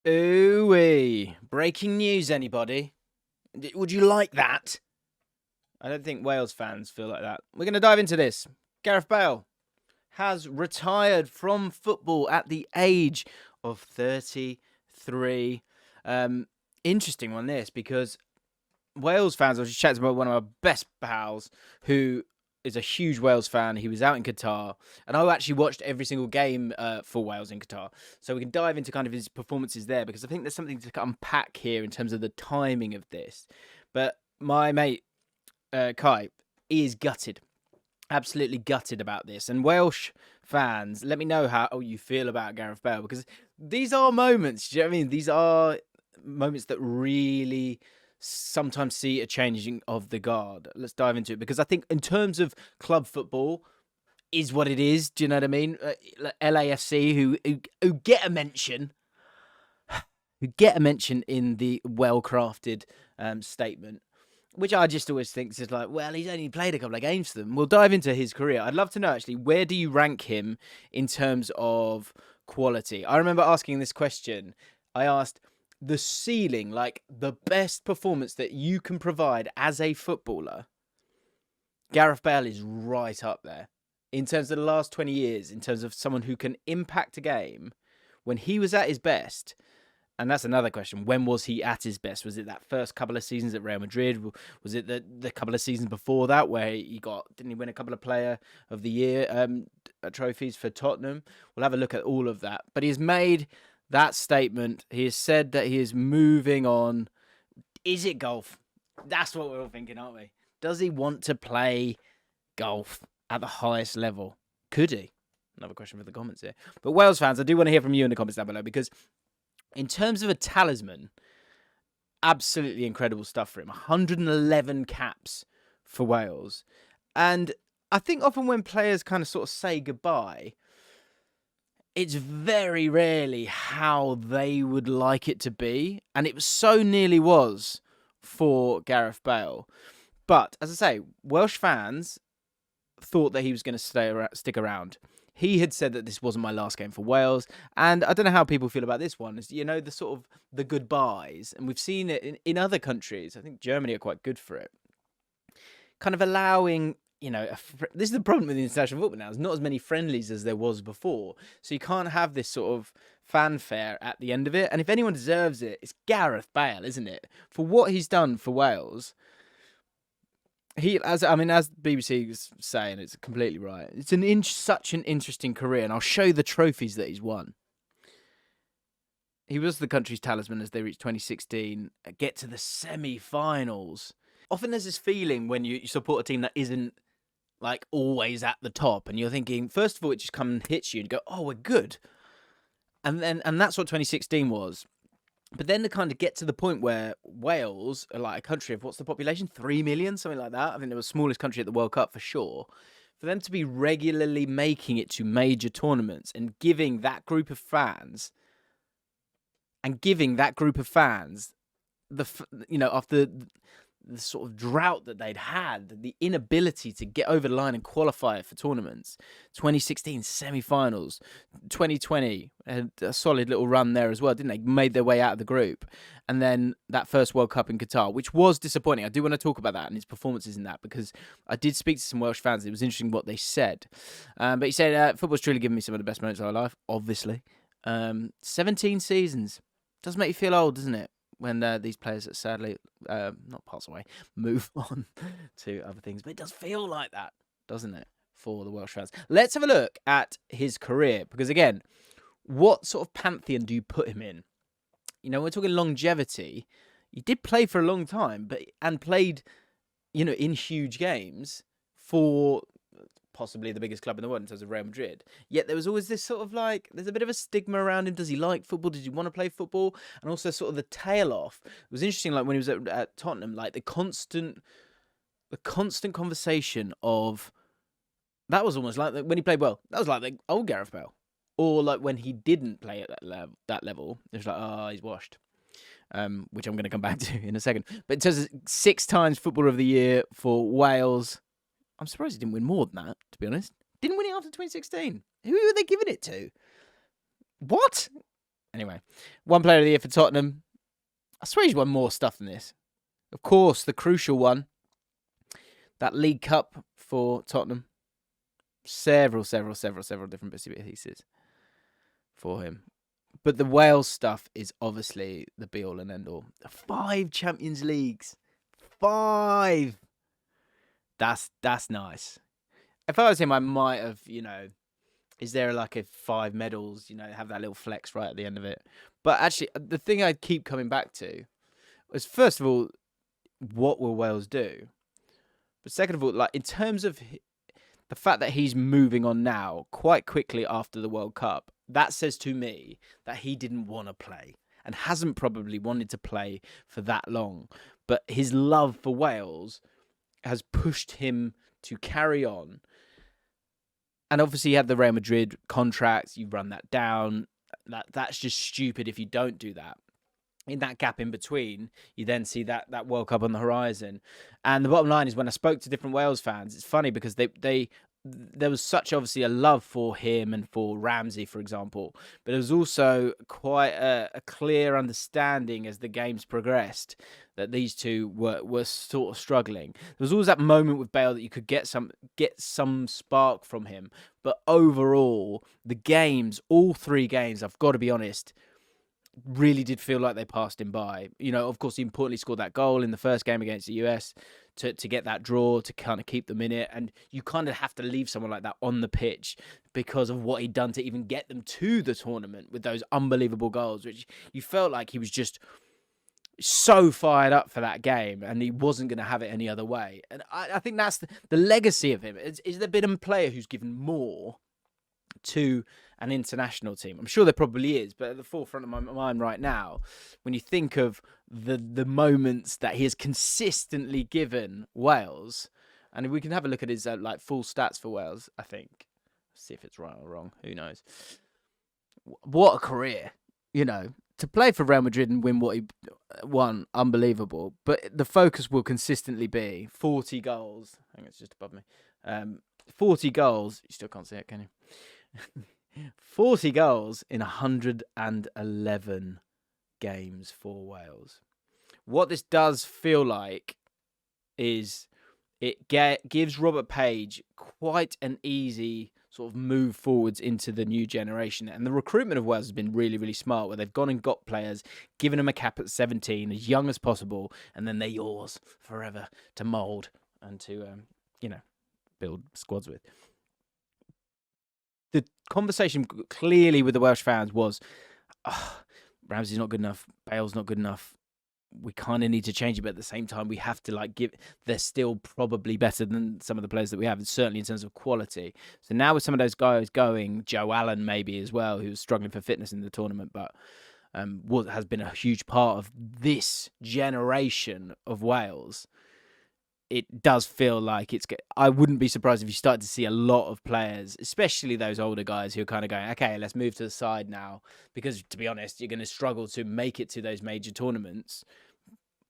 Ooh-wee. Breaking news, anybody? Would you like that? I don't think Wales fans feel like that. We're going to dive into this. Gareth Bale has retired from football at the age of 33. Interesting one, this, because Wales fans, I was just chatting about one of my best pals who is a huge Wales fan. He was out in Qatar, and I actually watched every single game for Wales in Qatar. So we can dive into kind of his performances there, because I think there's something to unpack here in terms of the timing of this. But my mate, Kai, he is gutted. Absolutely gutted about this. And Welsh fans, let me know how you feel about Gareth Bale, because these are moments, do you know what I mean? These are moments that really sometimes see a changing of the guard. Let's dive into it, because I think in terms of club football is what it is. Do you know what I mean? LAFC, who get a mention, in the well-crafted statement, which I just always think is like, well, he's only played a couple of games for them. We'll dive into his career. I'd love to know, actually, where do you rank him in terms of quality? I remember asking this question. I asked, the ceiling, like the best performance that you can provide as a footballer, Gareth Bale is right up there. In terms of the last 20 years, in terms of someone who can impact a game, when he was at his best. And that's another question. When was he at his best? Was it that first couple of seasons at Real Madrid? Was it the couple of seasons before that where didn't he win a couple of Player of the Year trophies for Tottenham? We'll have a look at all of that. But he's made that statement. He has said that he is moving on. Is it golf? That's what we're all thinking, aren't we? Does he want to play golf at the highest level? Could he? Another question for the comments here. But Wales fans, I do want to hear from you in the comments down below, because in terms of a talisman, absolutely incredible stuff for him. 111 caps for Wales. And I think often when players kind of sort of say goodbye, it's very rarely how they would like it to be. And it so nearly was for Gareth Bale. But, as I say, Welsh fans thought that he was going to stick around. He had said that this wasn't my last game for Wales. And I don't know how people feel about this one. The sort of the goodbyes. And we've seen it in other countries. I think Germany are quite good for it. Kind of allowing, this is the problem with international football now. There's not as many friendlies as there was before. So you can't have this sort of fanfare at the end of it. And if anyone deserves it, it's Gareth Bale, isn't it? For what he's done for Wales. As BBC is saying, it's completely right. It's such an interesting career, and I'll show you the trophies that he's won. He was the country's talisman as they reached 2016, get to the semi-finals. Often there's this feeling when you support a team that isn't like always at the top, and you're thinking, first of all, it just comes and hits you and go, oh, we're good. And that's what 2016 was. But then to kind of get to the point where Wales are like a country of, what's the population? 3 million, something like that. I think they were the smallest country at the World Cup for sure. For them to be regularly making it to major tournaments and giving that group of fans, after the sort of drought that they'd had, the inability to get over the line and qualify for tournaments. 2016 semi-finals, 2020 had a solid little run there as well, didn't they? Made their way out of the group, and then that first World Cup in Qatar, which was disappointing. I do want to talk about that and his performances in that, because I did speak to some Welsh fans. It was interesting what they said, but he said football's truly given me some of the best moments of my life. Obviously, 17 seasons does make you feel old, doesn't it? When these players that sadly not pass away, move on to other things. But it does feel like that, doesn't it, for the Welsh fans? Let's have a look at his career, because again, what sort of pantheon do you put him in? We're talking longevity. He did play for a long time, and played, in huge games for possibly the biggest club in the world in terms of Real Madrid. Yet there was always this sort of there's a bit of a stigma around him. Does he like football? Does he want to play football? And also sort of the tail off. It was interesting, when he was at Tottenham, the constant conversation of, that was almost like when he played well. That was like the old Gareth Bale. Or when he didn't play at that level, it was like, oh, he's washed. Which I'm going to come back to in a second. But in terms of 6 times Footballer of the Year for Wales, I'm surprised he didn't win more than that, to be honest. Didn't win it after 2016. Who were they giving it to? What? Anyway, one player of the year for Tottenham. I swear he's won more stuff than this. Of course, the crucial one, that League Cup for Tottenham. Several different pieces for him. But the Wales stuff is obviously the be-all and end-all. 5 Champions Leagues. 5! That's nice. If I was him, I might have, is there like a 5 medals, have that little flex right at the end of it. But actually, the thing I keep coming back to is, first of all, what will Wales do? But second of all, like in terms of the fact that he's moving on now quite quickly after the World Cup, that says to me that he didn't want to play and hasn't probably wanted to play for that long. But his love for Wales has pushed him to carry on. And obviously he had the Real Madrid contract. You run that down. That's just stupid if you don't do that. In that gap in between, you then see that World Cup on the horizon. And the bottom line is, when I spoke to different Wales fans, it's funny because there was such obviously a love for him and for Ramsey, for example, but there was also quite a clear understanding as the games progressed that these two were sort of struggling. There was always that moment with Bale that you could get some spark from him, but overall, the games, all 3 games, I've got to be honest, really did feel like they passed him by. Of course, he importantly scored that goal in the first game against the US to get that draw, to kind of keep them in it. And you kind of have to leave someone like that on the pitch because of what he'd done to even get them to the tournament with those unbelievable goals, which you felt like he was just so fired up for that game and he wasn't going to have it any other way. And I think that's the legacy of him. Is there been a player who's given more to an international team? I'm sure there probably is, but at the forefront of my mind right now, when you think of the moments that he has consistently given Wales, and we can have a look at his full stats for Wales, I think. Let's see if it's right or wrong. Who knows? What a career, to play for Real Madrid and win what he won, unbelievable. But the focus will consistently be 40 goals. I think it's just above me. 40 goals. You still can't see it, can you? 40 goals in 111 games for Wales. What this does feel like is it gives Robert Page quite an easy sort of move forwards into the new generation. And the recruitment of Wales has been really, really smart, where they've gone and got players, given them a cap at 17, as young as possible, and then they're yours forever to mould and to, build squads with. The conversation clearly with the Welsh fans was, Ramsey's not good enough, Bale's not good enough. We kind of need to change it, but at the same time, we have to they're still probably better than some of the players that we have, and certainly in terms of quality. So now with some of those guys going, Joe Allen maybe as well, who was struggling for fitness in the tournament, but has been a huge part of this generation of Wales. It does feel like I wouldn't be surprised if you start to see a lot of players, especially those older guys, who are kind of going, okay, let's move to the side now. Because to be honest, you're going to struggle to make it to those major tournaments,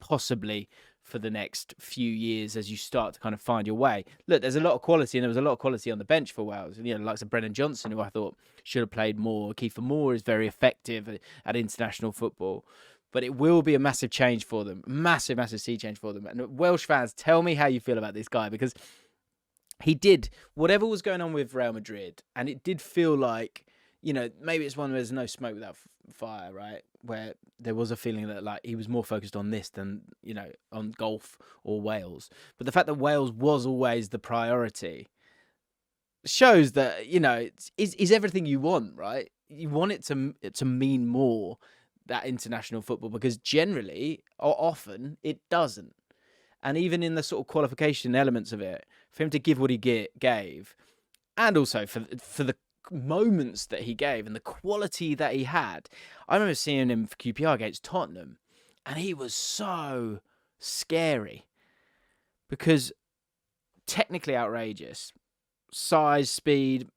possibly for the next few years as you start to kind of find your way. Look, there's a lot of quality, and there was a lot of quality on the bench for Wales. Like Brennan Johnson, who I thought should have played more. Kiefer Moore is very effective at international football. But it will be a massive change for them. Massive sea change for them. And Welsh fans, tell me how you feel about this guy, because he did whatever was going on with Real Madrid. And it did feel like, maybe it's one where there's no smoke without fire, right? Where there was a feeling that he was more focused on this than, on golf or Wales. But the fact that Wales was always the priority shows that, is everything you want, right? You want it to mean more, that international football, because generally or often it doesn't. And even in the sort of qualification elements of it, for him to give what he gave, and also for the moments that he gave and the quality that he had. I remember seeing him for QPR against Tottenham, and he was so scary because technically outrageous, size, speed,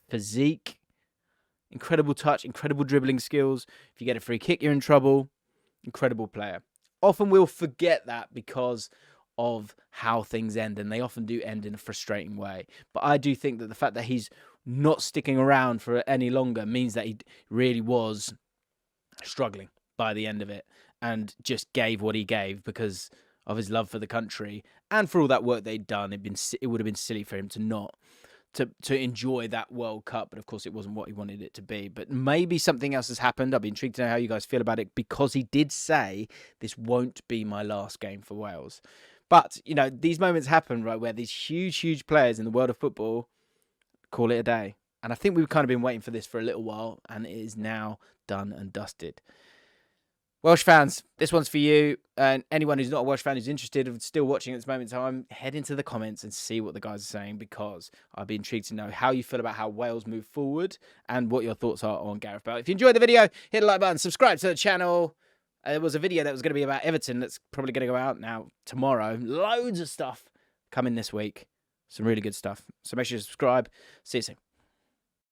physique, incredible touch, incredible dribbling skills. If you get a free kick, you're in trouble. Incredible player. Often we'll forget that because of how things end, and they often do end in a frustrating way. But I do think that the fact that he's not sticking around for any longer means that he really was struggling by the end of it and just gave what he gave because of his love for the country and for all that work they'd done. It would have been silly for him to not to enjoy that World Cup, but of course it wasn't what he wanted it to be. But maybe something else has happened. I'd be intrigued to know how you guys feel about it, because he did say this won't be my last game for Wales. But, you know, these moments happen, right, where these huge players in the world of football call it a day. And I think we've kind of been waiting for this for a little while, and it is now done and dusted. Welsh fans, this one's for you. And anyone who's not a Welsh fan who's interested and still watching at this moment in time, head into the comments and see what the guys are saying, because I'd be intrigued to know how you feel about how Wales move forward and what your thoughts are on Gareth Bale. If you enjoyed the video, hit the like button, subscribe to the channel. There was a video that was going to be about Everton that's probably going to go out now tomorrow. Loads of stuff coming this week. Some really good stuff. So make sure you subscribe. See you soon.